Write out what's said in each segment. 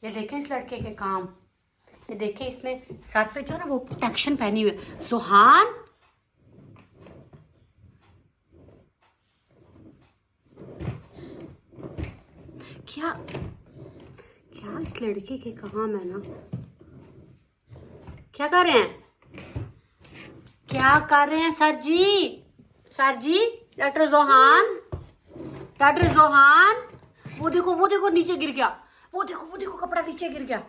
ये देखें इस लड़के के काम। ये देखें इसने सर पे जो है ना वो प्रोटेक्शन पहनी हुई है। सुहान, क्या क्या इस लड़के के काम है ना। क्या कर रहे हैं, क्या कर रहे हैं सर जी? Sir ji, doctor Johan, doctor Johan, वो देखो नीचे गिर गया। वो देखो कपड़ा नीचे गिर गया।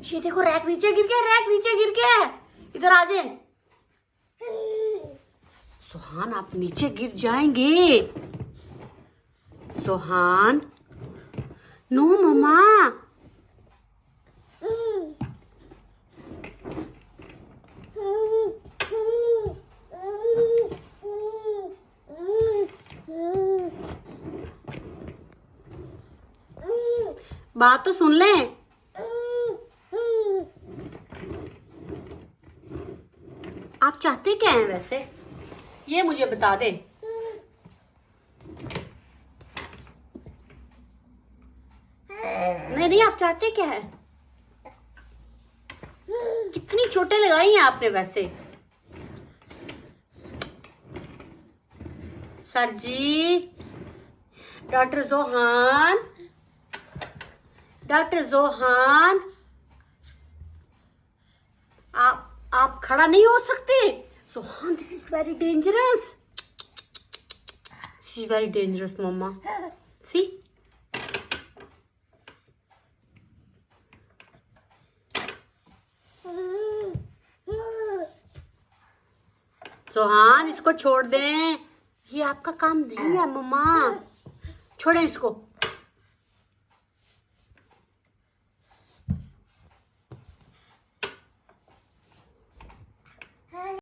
ये देखो रैक नीचे गिर गया, रैक नीचे गिर गया। इधर आ जाए सुहान, आप नीचे गिर जाएंगे। सुहान, नो मम्मा। बात तो सुन ले। आप चाहते क्या हैं वैसे, ये मुझे बता दे। नहीं, आप चाहते क्या है? कितनी चोटें लगाई हैं आपने वैसे? Sir ji, doctor Johan, doctor Johan, आप खड़ा नहीं हो सकते। Johan, this is very dangerous, this is very dangerous mama. See, Johan इसको छोड़ दें, ये आपका काम नहीं है मम्मा। छोड़े इसको।